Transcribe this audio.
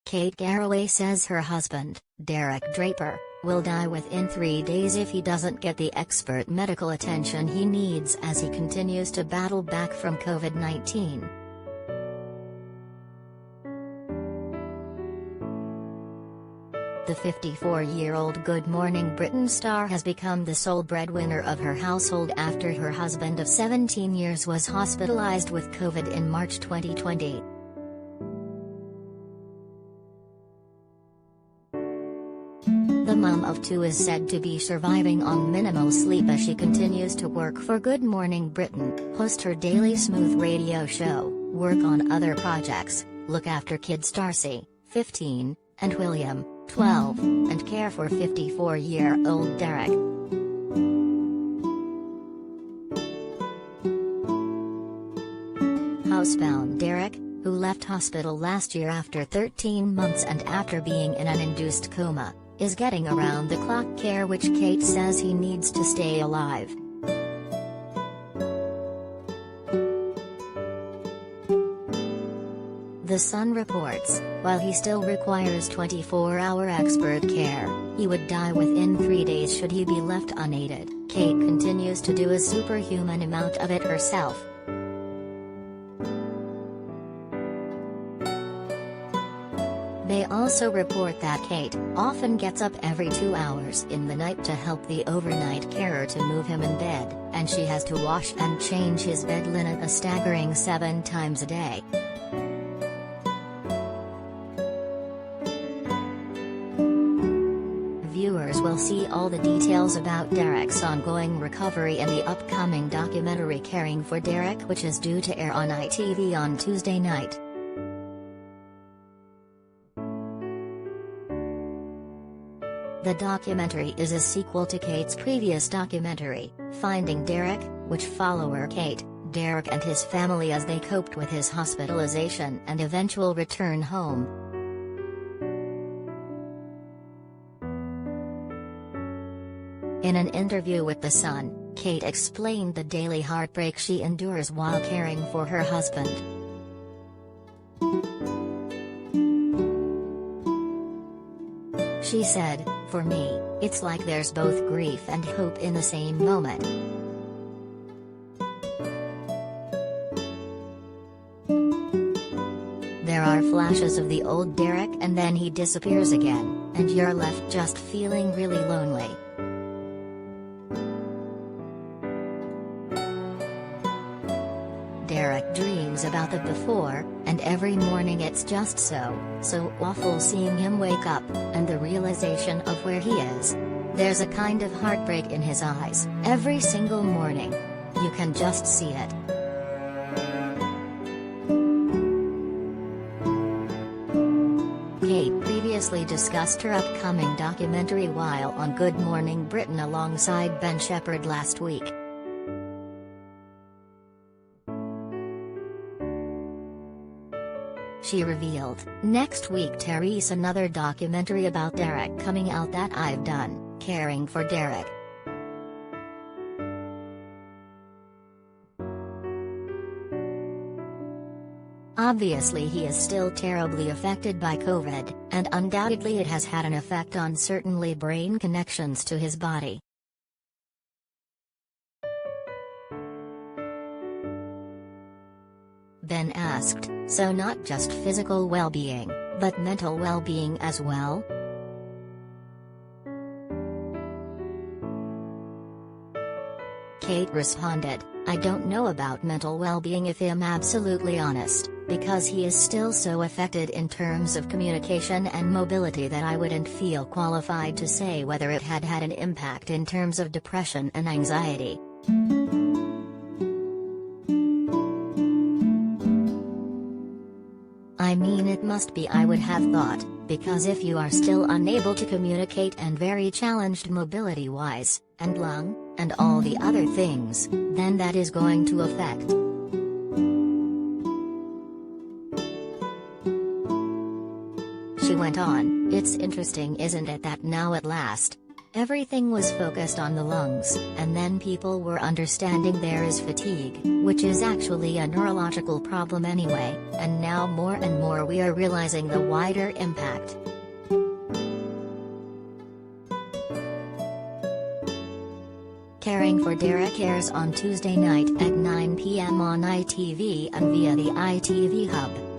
Kate Garraway says her husband, Derek Draper, will die within 3 days if he doesn't get the expert medical attention he needs as he continues to battle back from COVID-19. The 54-year-old Good Morning Britain star has become the sole breadwinner of her household after her husband of 17 years was hospitalised with COVID in March 2020. The mum of two is said to be surviving on minimal sleep as she continues to work for Good Morning Britain, host her daily smooth radio show, work on other projects, look after kids Darcy, 15, and William, 12, and care for 54-year-old Derek. Housebound Derek, who left hospital last year after 13 months and after being in an induced coma, is getting around-the-clock care which Kate says he needs to stay alive. The Sun reports, while he still requires 24-hour expert care, he would die within 3 days should he be left unaided. Kate continues to do a superhuman amount of it herself. They also report that Kate often gets up every 2 hours in the night to help the overnight carer to move him in bed, and she has to wash and change his bed linen a staggering 7 times a day. Viewers will see all the details about Derek's ongoing recovery in the upcoming documentary Caring for Derek, which is due to air on ITV on Tuesday night. The documentary is a sequel to Kate's previous documentary, Finding Derek, which follow Kate, Derek and his family as they coped with his hospitalization and eventual return home. In an interview with The Sun, Kate explained the daily heartbreak she endures while caring for her husband. She said, "For me, it's like there's both grief and hope in the same moment. There are flashes of the old Derek and then he disappears again, and you're left just feeling really lonely." Derek dreams about the before, and every morning it's just so awful seeing him wake up, and the realization of where he is. There's a kind of heartbreak in his eyes, every single morning. You can just see it. Kate previously discussed her upcoming documentary while on Good Morning Britain alongside Ben Shepherd last week. She revealed, "Next week there's another documentary about Derek coming out that I've done, Caring for Derek." Obviously he is still terribly affected by COVID, and undoubtedly it has had an effect on certainly brain connections to his body. Ben asked, "So not just physical well-being, but mental well-being as well?" Kate responded, "I don't know about mental well-being if I'm absolutely honest, because he is still so affected in terms of communication and mobility that I wouldn't feel qualified to say whether it had had an impact in terms of depression and anxiety." "I mean it must be, I would have thought, because if you are still unable to communicate and very challenged mobility-wise, and lung, and all the other things, then that is going to affect." She went on, "It's interesting, isn't it, that now at last, Everything was focused on the lungs, and then people were understanding there is fatigue, which is actually a neurological problem anyway, and now more and more we are realizing the wider impact. Caring for Derek airs on Tuesday night at 9 p.m. on ITV and via the ITV Hub.